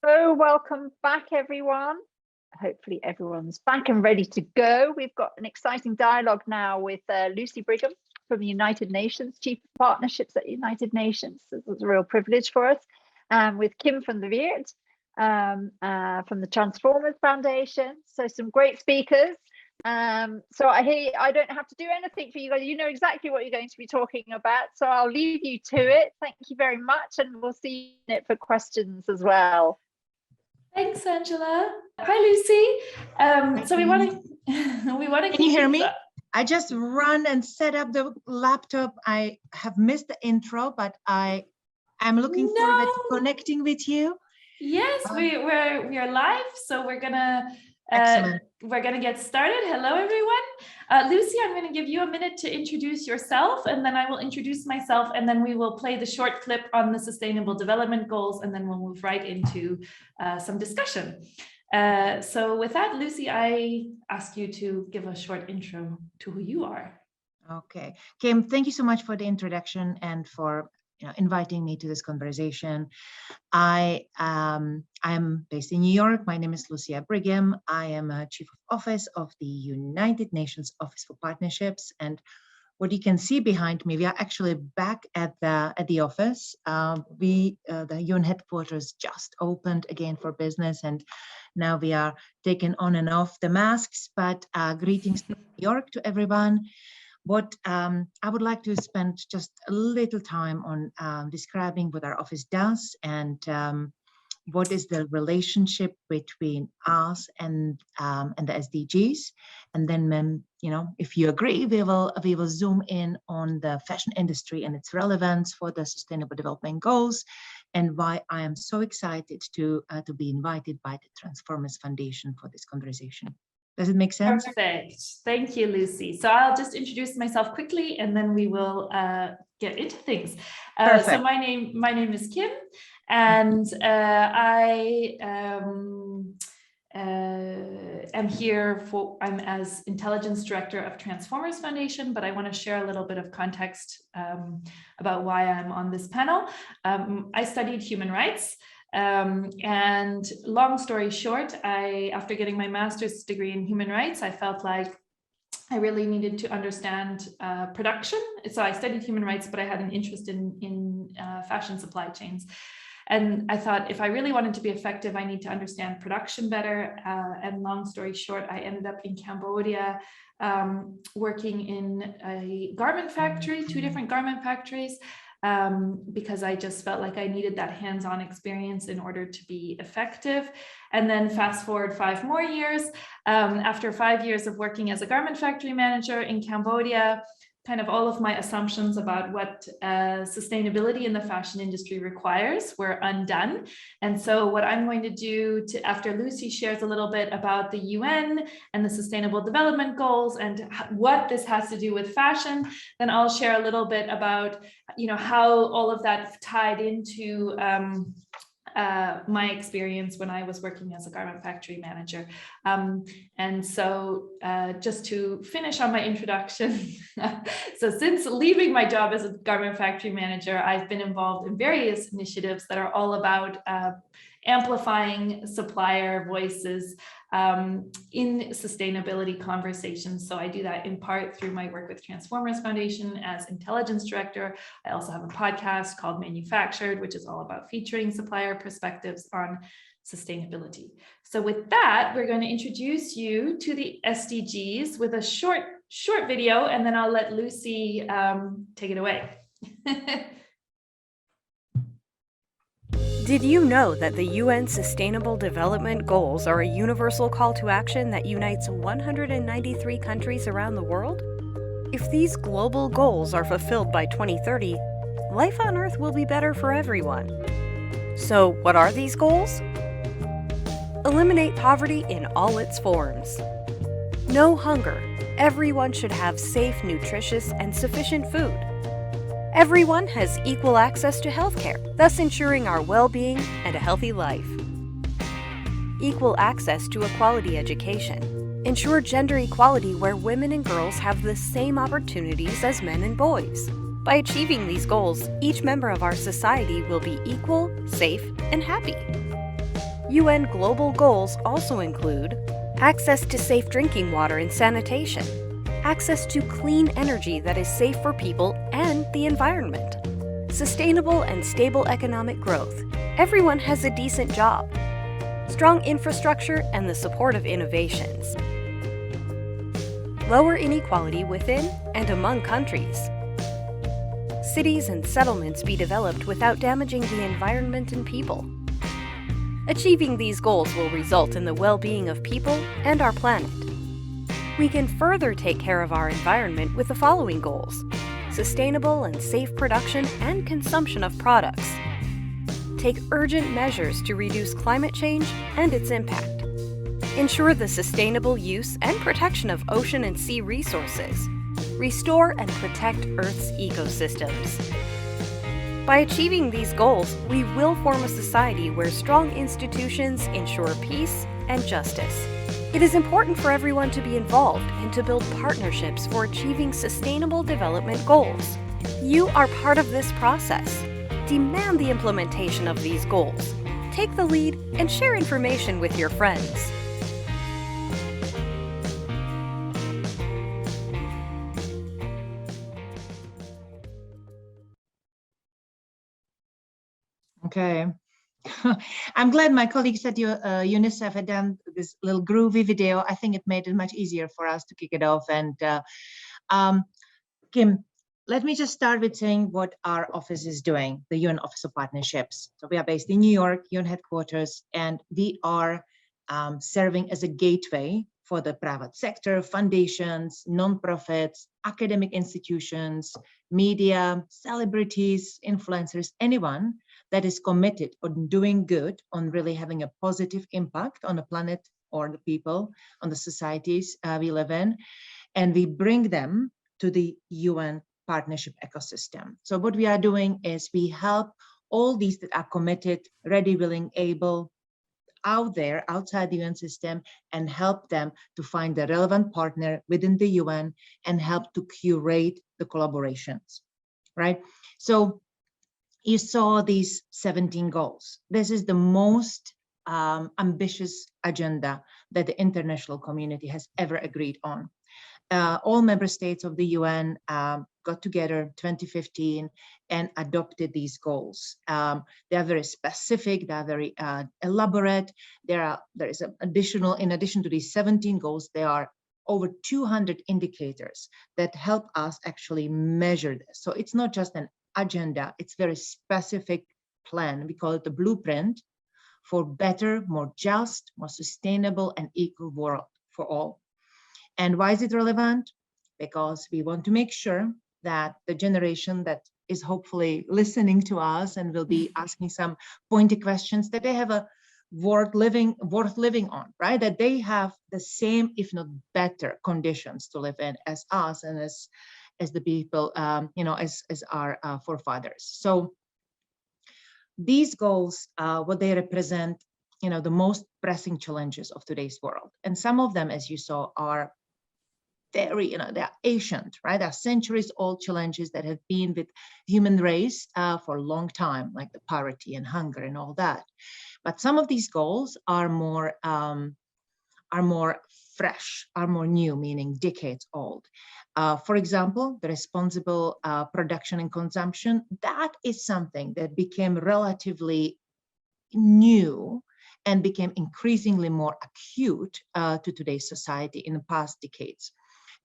So welcome back, everyone. Hopefully everyone's back and ready to go. We've got an exciting dialogue now with Lucie Brigham from the United Nations, Chief of Partnerships at United Nations. This was a real privilege for us. With Kim from the Weerd, from the Transformers Foundation. So some great speakers. So I don't have to do anything for you guys. You know exactly what you're going to be talking about. So I'll leave you to it. Thank you very much. And we'll see you in it for questions as well. Thanks, Angela. Hi, Lucie. So we want to. Can you hear me? I just run and set up the laptop. I have missed the intro, but I am looking forward to connecting with you. Yes, we are live, so we're gonna get started. Hello, everyone. Lucie, I'm going to give you a minute to introduce yourself, and then I will introduce myself, and then we will play the short clip on the Sustainable Development Goals, and then we'll move right into some discussion. So with that, Lucie, I ask you to give a short intro to who you are. Okay, Kim, thank you so much for the introduction and for inviting me to this conversation. I'm based in New York. My name is Lucie Brigham. I am a Chief of Office of the United Nations Office for Partnerships. And what you can see behind me, we are actually back at the office. The UN headquarters just opened again for business, and now we are taking on and off the masks. But greetings to New York to everyone. What I would like to spend just a little time on describing what our office does and what is the relationship between us and the SDGs. And then, if you agree, we will zoom in on the fashion industry and its relevance for the Sustainable Development Goals, and why I am so excited to be invited by the Transformers Foundation for this conversation. Does it make sense? Perfect. Thank you, Lucie. So I'll just introduce myself quickly, and then we will get into things. So my name is Kim, and I am here I'm as Intelligence Director of Transformers Foundation, but I want to share a little bit of context about why I'm on this panel. I studied human rights. And long story short, after getting my master's degree in human rights, I felt like I really needed to understand production. So I studied human rights, but I had an interest in fashion supply chains. And I thought, if I really wanted to be effective, I need to understand production better. And long story short, I ended up in Cambodia, working in a garment factory, 2 different garment factories. Because I just felt like I needed that hands-on experience in order to be effective. And then fast forward 5 more years, after 5 years of working as a garment factory manager in Cambodia, kind of all of my assumptions about what sustainability in the fashion industry requires were undone. And so what I'm going to do after Lucie shares a little bit about the UN and the Sustainable Development Goals and what this has to do with fashion, then I'll share a little bit about, how all of that tied into my experience when I was working as a garment factory manager. And so just to finish on my introduction, so since leaving my job as a garment factory manager, I've been involved in various initiatives that are all about amplifying supplier voices in sustainability conversations. So I do that in part through my work with Transformers Foundation as Intelligence Director. I also have a podcast called Manufactured, which is all about featuring supplier perspectives on sustainability. So with that, we're going to introduce you to the SDGs with a short video, and then I'll let Lucie take it away. Did you know that the UN Sustainable Development Goals are a universal call to action that unites 193 countries around the world? If these global goals are fulfilled by 2030, life on Earth will be better for everyone. So, what are these goals? Eliminate poverty in all its forms. No hunger. Everyone should have safe, nutritious, and sufficient food. Everyone has equal access to healthcare, thus ensuring our well-being and a healthy life. Equal access to a quality education. Ensure gender equality where women and girls have the same opportunities as men and boys. By achieving these goals, each member of our society will be equal, safe, and happy. UN global goals also include access to safe drinking water and sanitation, access to clean energy that is safe for people and the environment, sustainable and stable economic growth. Everyone has a decent job, strong infrastructure, and the support of innovations. Lower inequality within and among countries. Cities and settlements be developed without damaging the environment and people. Achieving these goals will result in the well-being of people and our planet. We can further take care of our environment with the following goals: sustainable and safe production and consumption of products. Take urgent measures to reduce climate change and its impact. Ensure the sustainable use and protection of ocean and sea resources. Restore and protect Earth's ecosystems. By achieving these goals, we will form a society where strong institutions ensure peace and justice. It is important for everyone to be involved and to build partnerships for achieving sustainable development goals. You are part of this process. Demand the implementation of these goals. Take the lead and share information with your friends. Okay. I'm glad my colleagues at UNICEF had done this little groovy video. I think it made it much easier for us to kick it off. And Kim, let me just start with saying what our office is doing, the UN Office of Partnerships. So we are based in New York, UN headquarters, and we are serving as a gateway for the private sector, foundations, nonprofits, academic institutions, media, celebrities, influencers, anyone that is committed on doing good, on really having a positive impact on the planet or the people, on the societies we live in. And we bring them to the UN partnership ecosystem. So what we are doing is we help all these that are committed, ready, willing, able, out there, outside the UN system, and help them to find the relevant partner within the UN and help to curate the collaborations, right? So you saw these 17 goals. This is the most ambitious agenda that the international community has ever agreed on. All member states of the UN got together 2015 and adopted these goals. They are very specific, they are very elaborate. There is an additional, in addition to these 17 goals, there are over 200 indicators that help us actually measure this. So it's not just an agenda, it's very specific plan. We call it the blueprint for better, more just, more sustainable and equal world for all. And why is it relevant? Because we want to make sure that the generation that is hopefully listening to us and will be asking some pointy questions, that they have a worth living on, right? That they have the same, if not better, conditions to live in as us and as the people, as our forefathers. So these goals, what they represent, the most pressing challenges of today's world. And some of them, as you saw, are very, they're ancient, right? They're centuries old challenges that have been with human race for a long time, like the poverty and hunger and all that. But some of these goals are more fresh, are more new, meaning decades old. For example, the responsible production and consumption, that is something that became relatively new and became increasingly more acute to today's society in the past decades,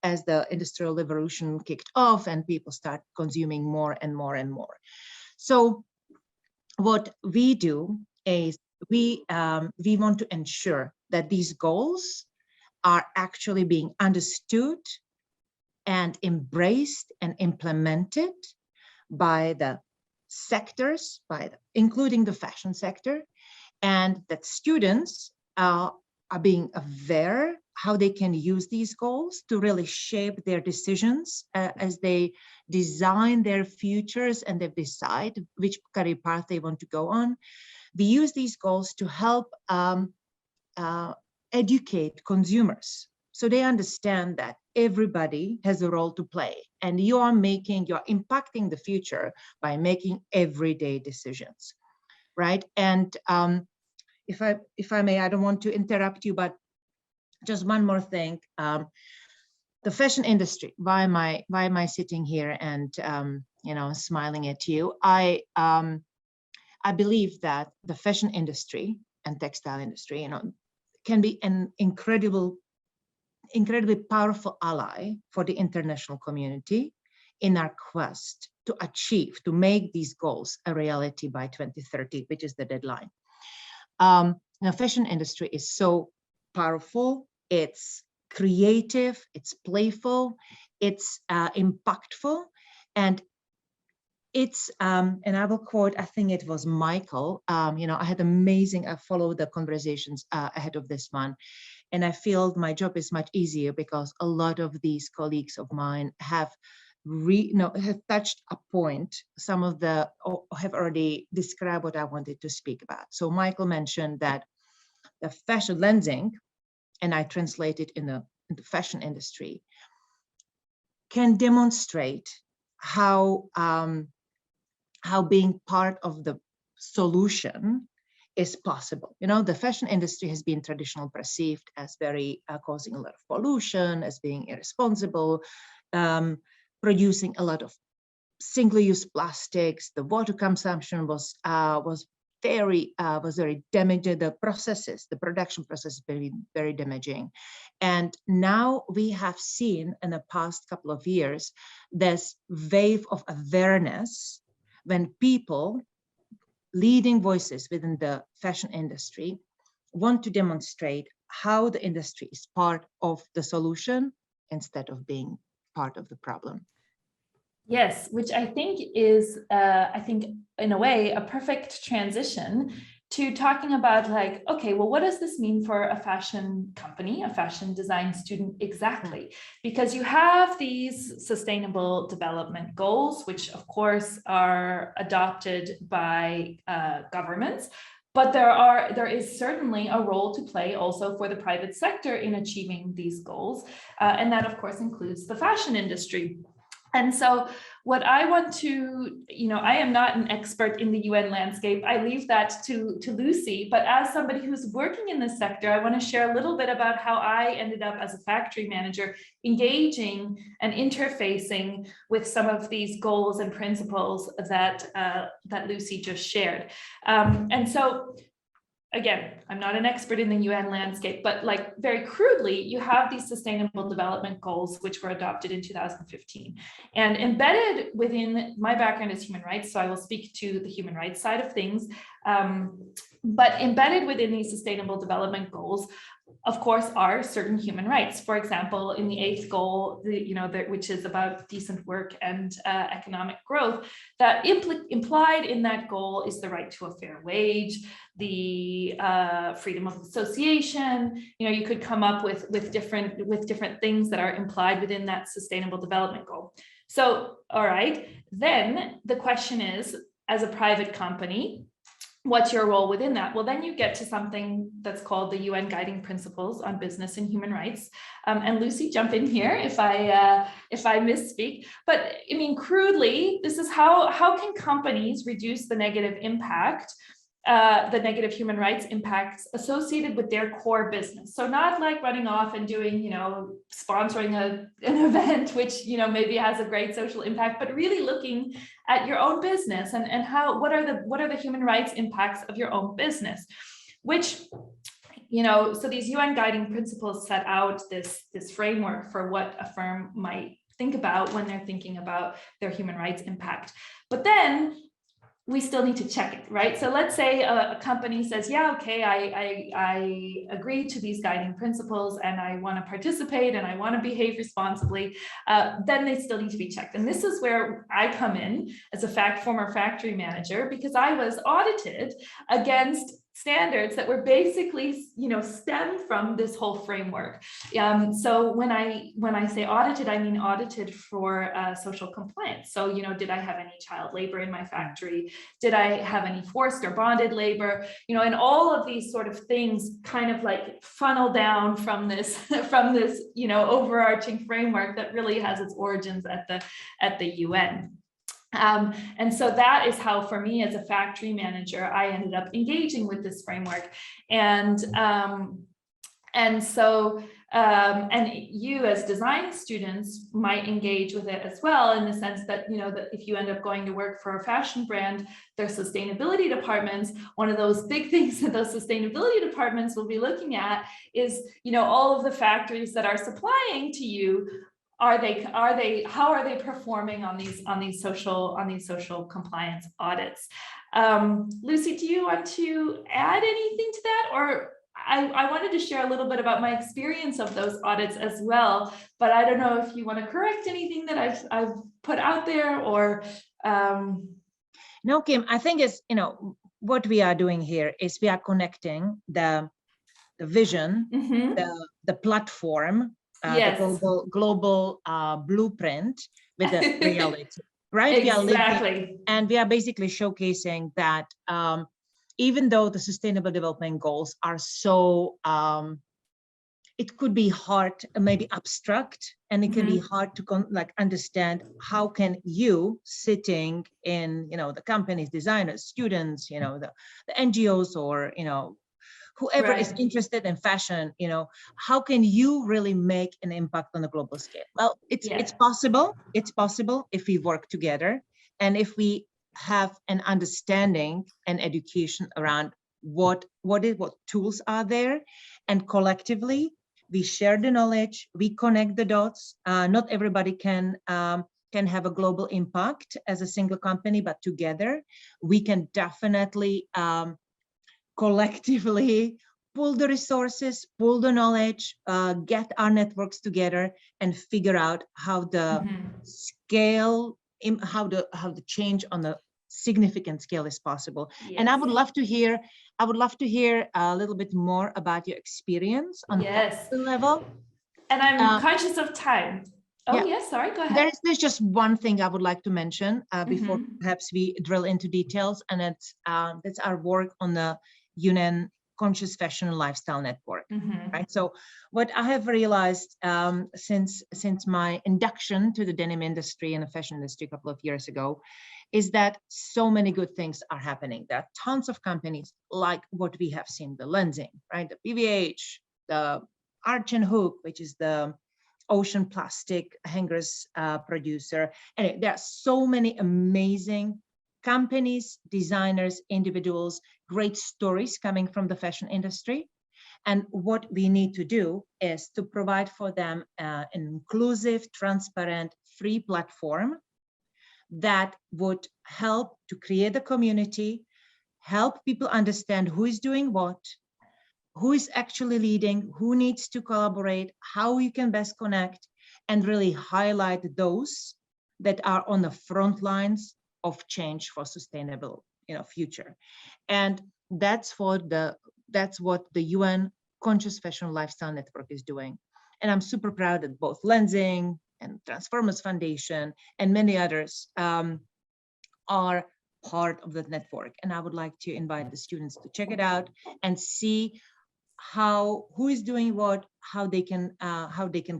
as the Industrial Revolution kicked off and people start consuming more and more and more. So what we do is we want to ensure that these goals are actually being understood and embraced and implemented by the sectors, including the fashion sector, and that students are being aware how they can use these goals to really shape their decisions as they design their futures and they decide which career path they want to go on. We use these goals to help educate consumers so they understand that everybody has a role to play and you're impacting the future by making everyday decisions, right? And if I may, I don't want to interrupt you, but just one more thing. The fashion industry. Why am I sitting here and smiling at you? I believe that the fashion industry and textile industry, can be an incredibly powerful ally for the international community in our quest to make these goals a reality by 2030, which is the deadline. The fashion industry is so powerful. It's creative, it's playful, it's impactful, and it's and I will quote, I think it was Michael. I had I followed the conversations ahead of this one, and I feel my job is much easier because a lot of these colleagues of mine have touched a point. Some of have already described what I wanted to speak about. So Michael mentioned that the fashion lensing, and I translate it in the fashion industry, can demonstrate how being part of the solution is possible. The fashion industry has been traditionally perceived as very causing a lot of pollution, as being irresponsible, producing a lot of single-use plastics. The water consumption was very damaging. The production process, very, very damaging. And now we have seen in the past couple of years this wave of awareness when people, leading voices within the fashion industry, want to demonstrate how the industry is part of the solution instead of being part of the problem. Yes, which I think is, in a way, a perfect transition to talking about like, okay, well, what does this mean for a fashion company, a fashion design student exactly? Because you have these sustainable development goals, which of course are adopted by governments, but there is certainly a role to play also for the private sector in achieving these goals. And that of course includes the fashion industry. And so what I want to, I am not an expert in the UN landscape. I leave that to Lucie, but as somebody who's working in this sector, I want to share a little bit about how I ended up as a factory manager, engaging and interfacing with some of these goals and principles that Lucie just shared. And so again, I'm not an expert in the UN landscape, but like very crudely, you have these sustainable development goals, which were adopted in 2015. And embedded within my background is human rights, so I will speak to the human rights side of things. But embedded within these sustainable development goals, of course, are certain human rights. For example, in the 8th goal, which is about decent work and economic growth, that implied in that goal is the right to a fair wage, the freedom of association. You could come up with different things that are implied within that sustainable development goal. So, all right, then the question is, as a private company, what's your role within that? Well, then you get to something that's called the UN Guiding Principles on Business and Human Rights. And Lucie, jump in here if I misspeak. But I mean, crudely, this is how can companies reduce the negative impact, the negative human rights impacts associated with their core business. So not like running off and doing, sponsoring an event, which, maybe has a great social impact, but really looking at your own business and what are the human rights impacts of your own business, which, so these UN guiding principles set out this framework for what a firm might think about when they're thinking about their human rights impact. But then we still need to check it, right? So let's say a company says, yeah, okay, I agree to these guiding principles and I want to participate and I want to behave responsibly. Then they still need to be checked. And this is where I come in as a former factory manager, because I was audited against standards that were basically, stemmed from this whole framework. So when I say audited, I mean audited for social compliance. So, did I have any child labor in my factory? Did I have any forced or bonded labor? And all of these sort of things kind of like funnel down from this, overarching framework that really has its origins at the UN. And so that is how, for me as a factory manager, I ended up engaging with this framework. And you as design students might engage with it as well, in the sense that, that if you end up going to work for a fashion brand, their sustainability departments, one of those big things that those sustainability departments will be looking at is, all of the factories that are supplying to you, how are they performing on these social compliance audits? Lucie, do you want to add anything to that? Or I wanted to share a little bit about my experience of those audits as well, but I don't know if you want to correct anything that I've put out there, or No, Kim, I think it's, what we are doing here is we are connecting the vision, the platform, yes, the global blueprint with the reality, right? Exactly. We are basically showcasing that even though the Sustainable Development Goals are so, it could be hard, maybe abstract, and it can be hard to understand how can you, sitting in the companies, designers, students, the NGOs, or whoever is interested in fashion, how can you really make an impact on a global scale? Well, it's possible. It's possible if we work together, and if we have an understanding and education around what tools are there, and collectively we share the knowledge, we connect the dots. Not everybody can have a global impact as a single company, but together we can definitely collectively pull the resources, pull the knowledge, get our networks together, and figure out how the scale, how the change on the significant scale is possible. And I would love to hear a little bit more about your experience on the level. And I'm conscious of time. Oh, yes, sorry, go ahead. There's just one thing I would like to mention before perhaps we drill into details, and that's our work on the UN Conscious Fashion and Lifestyle Network. Right. So what I have realized since my induction to the denim industry and the fashion industry a couple of years ago is that so many good things are happening. There are tons of companies like what we have seen, the Lensing, right? The PVH, the Arch and Hook, which is the ocean plastic hangers producer. And there are so many amazing companies, designers, individuals, great stories coming from the fashion industry. And what we need to do is to provide for them an inclusive, transparent, free platform that would help to create a community, help people understand who is doing what, who is actually leading, who needs to collaborate, how you can best connect, and really highlight those that are on the front lines of change for sustainable, future. And that's what the UN Conscious Fashion Lifestyle Network is doing. And I'm super proud that both Lensing and Transformers Foundation and many others are part of that network. And I would like to invite the students to check it out and see who is doing what, how they can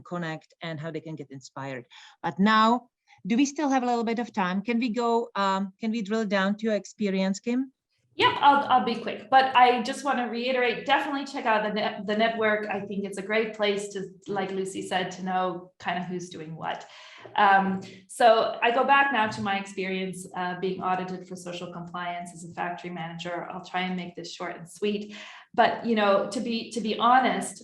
connect, and how they can get inspired. But now, do we still have a little bit of time? Can we go? Can we drill down to your experience, Kim? Yep, I'll be quick, but I just want to reiterate, definitely check out the network. I think it's a great place to, like Lucie said, to know kind of who's doing what. So I go back now to my experience being audited for social compliance as a factory manager. I'll try and make this short and sweet, but to be honest,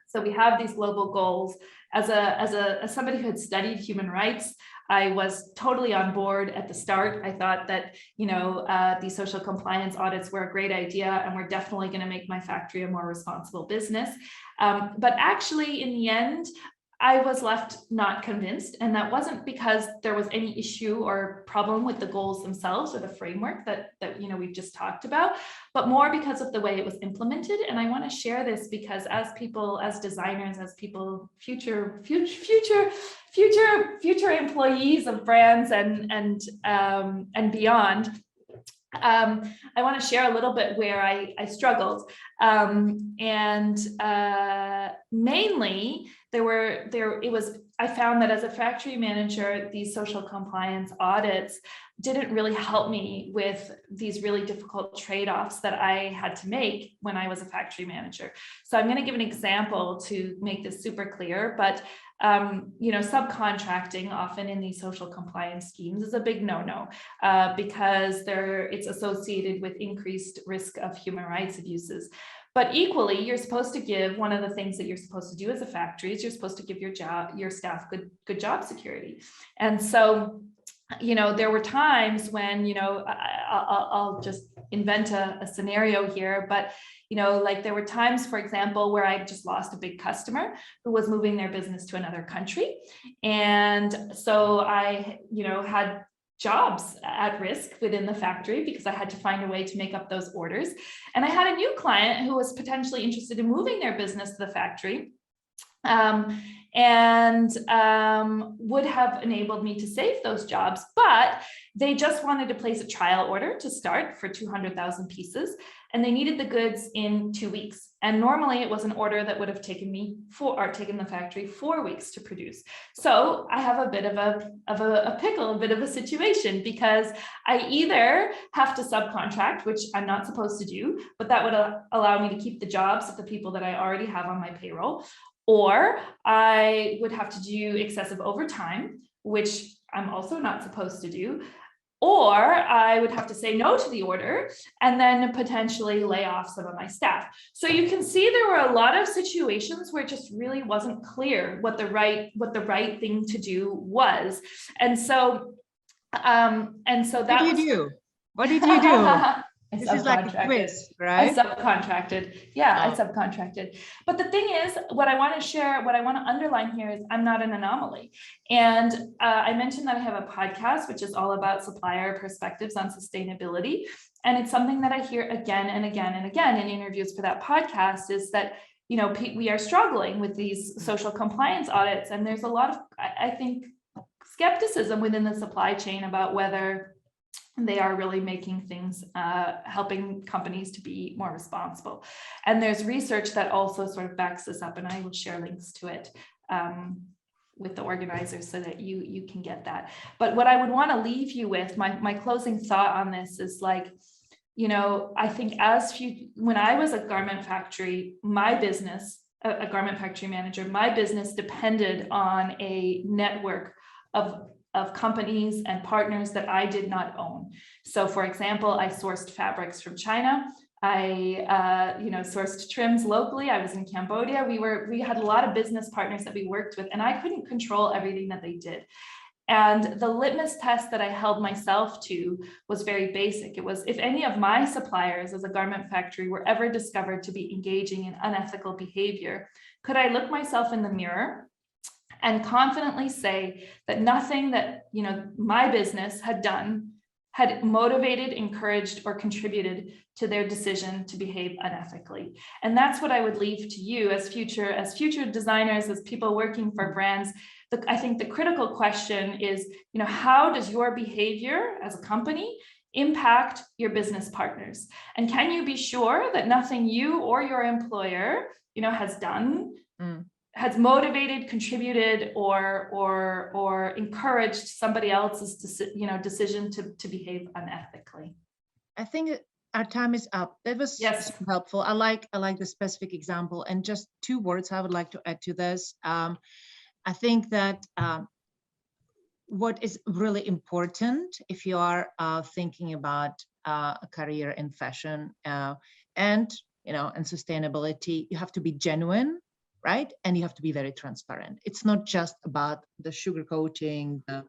so we have these global goals. As somebody who had studied human rights, I was totally on board at the start. I thought that, these social compliance audits were a great idea, and we're definitely going to make my factory a more responsible business. But actually, in the end, I was left not convinced, and that wasn't because there was any issue or problem with the goals themselves or the framework that we've just talked about, but more because of the way it was implemented. And I want to share this because as people, as designers, as people, future employees of brands and beyond, I want to share a little bit where I struggled, and mainly it was I found that as a factory manager, these social compliance audits didn't really help me with these really difficult trade-offs that I had to make when I was a factory manager. So I'm going to give an example to make this super clear, but subcontracting often in these social compliance schemes is a big no-no because it's associated with increased risk of human rights abuses. But equally, you're supposed to give, one of the things that you're supposed to do as a factory is you're supposed to give your staff good job security. And so, there were times when, I'll just invent a scenario here, but, like there were times, for example, where I just lost a big customer who was moving their business to another country. And so I, had jobs at risk within the factory because I had to find a way to make up those orders. And I had a new client who was potentially interested in moving their business to the factory. And would have enabled me to save those jobs, but they just wanted to place a trial order to start for 200,000 pieces, and they needed the goods in 2 weeks. And normally it was an order that would have taken taken the factory 4 weeks to produce. So I have a bit of a pickle, a bit of a situation, because I either have to subcontract, which I'm not supposed to do, but that would allow me to keep the jobs of the people that I already have on my payroll, or I would have to do excessive overtime, which I'm also not supposed to do, or I would have to say no to the order and then potentially lay off some of my staff. So you can see there were a lot of situations where it just really wasn't clear what the right thing to do was. And so that What did you do? What did you do? This is like a quiz, right? I subcontracted. Yeah, I subcontracted. But the thing is, what I want to underline here is I'm not an anomaly. And I mentioned that I have a podcast, which is all about supplier perspectives on sustainability. And it's something that I hear again and again and again in interviews for that podcast, is that, we are struggling with these social compliance audits. And there's a lot of, I think, skepticism within the supply chain about whether they are really making things, helping companies to be more responsible. And there's research that also sort of backs this up, and I will share links to it with the organizers so that you can get that. But what I would want to leave you with, my closing thought on this is like, I think when I was a garment factory, my business, a garment factory manager, my business depended on a network of companies and partners that I did not own. So for example, I sourced fabrics from China. I sourced trims locally. I was in Cambodia. We had a lot of business partners that we worked with, and I couldn't control everything that they did. And the litmus test that I held myself to was very basic. It was, if any of my suppliers as a garment factory were ever discovered to be engaging in unethical behavior, could I look myself in the mirror and confidently say that nothing that my business had done had motivated, encouraged, or contributed to their decision to behave unethically? And that's what I would leave to you as future designers, as people working for brands. I think the critical question is, how does your behavior as a company impact your business partners? And can you be sure that nothing you or your employer, has done has motivated, contributed, or encouraged somebody else's decision to behave unethically? I think our time is up. That was super helpful. I like the specific example, and just 2 words I would like to add to this. I think that what is really important if you are thinking about a career in fashion and sustainability, you have to be genuine, right? And you have to be very transparent. It's not just about the sugarcoating, the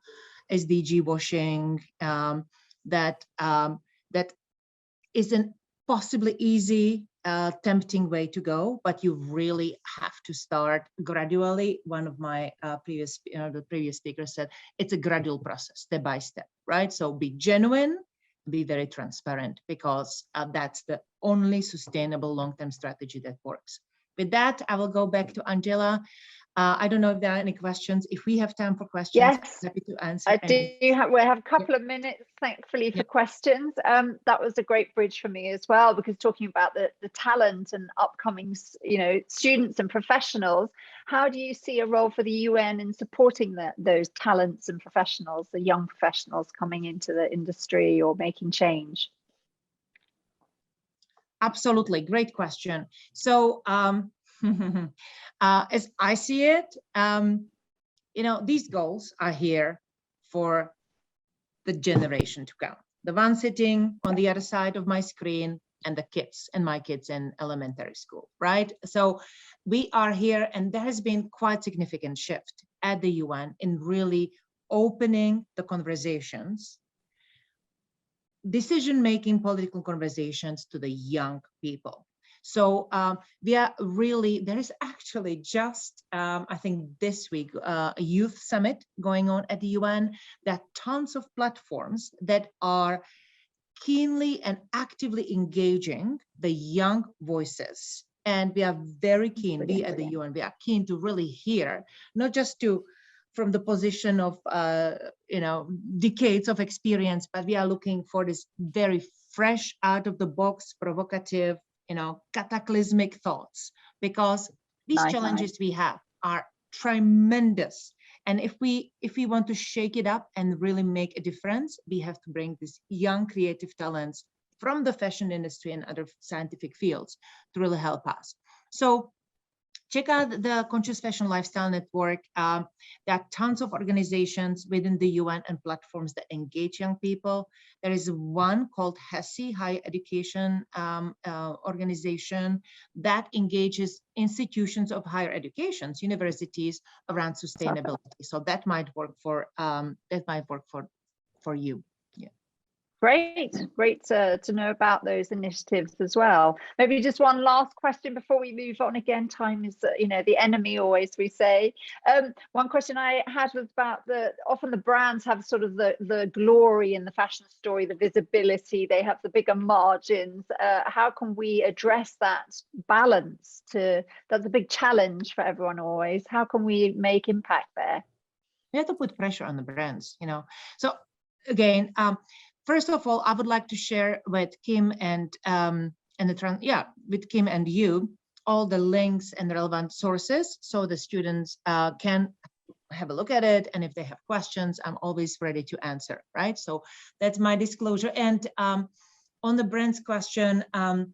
SDG washing, that is an possibly easy, tempting way to go, but you really have to start gradually. One of my the previous speakers said, it's a gradual process, step by step, right? So be genuine, be very transparent, because that's the only sustainable long-term strategy that works. With that, I will go back to Angela. I don't know if there are any questions. If we have time for questions, Yes, happy to answer. I do have, we have a couple of minutes, thankfully, for questions. That was a great bridge for me as well, because talking about the talent and upcoming, students and professionals, how do you see a role for the UN in supporting those talents and professionals, the young professionals coming into the industry or making change? Absolutely, great question. So as I see it, these goals are here for the generation to come. The one sitting on the other side of my screen and the kids and my kids in elementary school, right? So we are here, and there has been quite significant shift at the UN in really opening the conversations, decision-making political conversations to the young people. So we are really, there is actually just, I think this week, a youth summit going on at the UN. There are tons of platforms that are keenly and actively engaging the young voices. And we are very keen, we at the UN, we are keen to really hear, not just from the position of, decades of experience, but we are looking for this very fresh, out of the box, provocative, cataclysmic thoughts, because these challenges we have are tremendous. And if we want to shake it up and really make a difference, we have to bring these young creative talents from the fashion industry and other scientific fields to really help us. So check out the Conscious Fashion Lifestyle Network. There are tons of organizations within the UN and platforms that engage young people. There is one called HESI, Higher Education Organization, that engages institutions of higher educations, universities, around sustainability. So that might work for you. Great to know about those initiatives as well. Maybe just one last question before we move on. Again, time is the enemy, always, we say. One question I had was about often the brands have sort of the glory in the fashion story, the visibility, they have the bigger margins. How can we address that balance? That's a big challenge for everyone always. How can we make impact there? We have to put pressure on the brands, So again, first of all, I would like to share with Kim and with Kim and you all the links and relevant sources, so the students can have a look at it. And if they have questions, I'm always ready to answer. Right. So that's my disclosure. And on the brands question, I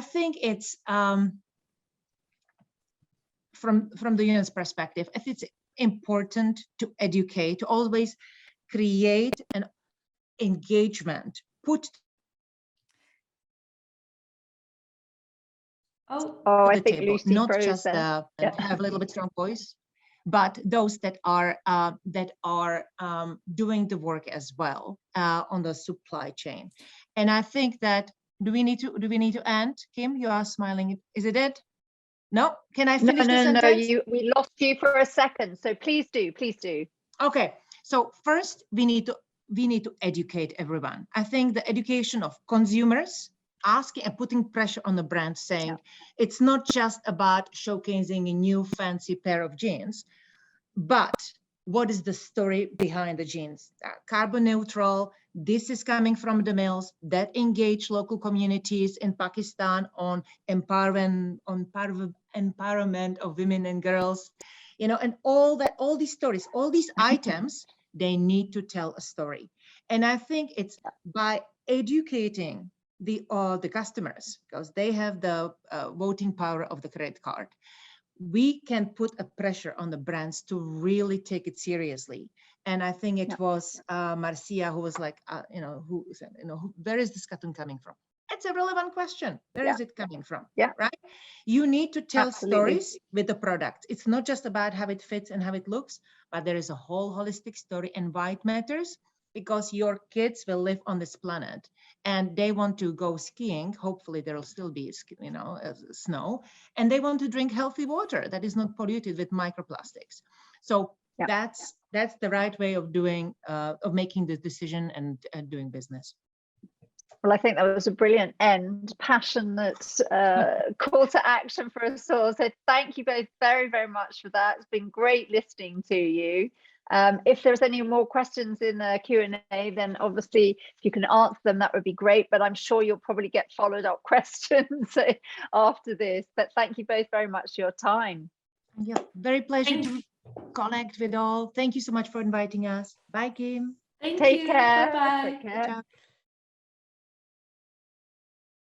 think it's from the union's perspective, I think it's important to educate, to always create an engagement, I think table, Lucie not froze just there. have a little bit strong voice, but those that are doing the work as well on the supply chain. And I think that do we need to end? Kim, you are smiling. Is it? No? Can I finish the sentence? No, we lost you for a second. So please do. Okay. So first we need to educate everyone. I think the education of consumers, asking and putting pressure on the brand, saying it's not just about showcasing a new fancy pair of jeans, but what is the story behind the jeans? Carbon neutral, this is coming from the mills that engage local communities in Pakistan on empowerment of women and girls, and all these stories, all these items, they need to tell a story. And I think it's by educating the customers, because they have the voting power of the credit card, we can put a pressure on the brands to really take it seriously. And I think it was Marcia who was like, who said, where is this cotton coming from? It's a relevant question. Where is it coming from? Right? You need to tell stories with the product. It's not just about how it fits and how it looks, but there is a whole holistic story, and why it matters, because your kids will live on this planet and they want to go skiing. Hopefully there will still be, snow, and they want to drink healthy water that is not polluted with microplastics. So that's the right way of making this decision and doing business. Well, I think that was a brilliant end, passionate call to action for us all. So thank you both very, very much for that. It's been great listening to you. If there's any more questions in the Q&A, then obviously if you can answer them, that would be great. But I'm sure you'll probably get followed up questions after this. But thank you both very much for your time. Yeah, very pleasure to connect with all. Thank you so much for inviting us. Bye, Kim. Thank Take you. care. Bye-bye. Take care. Ciao.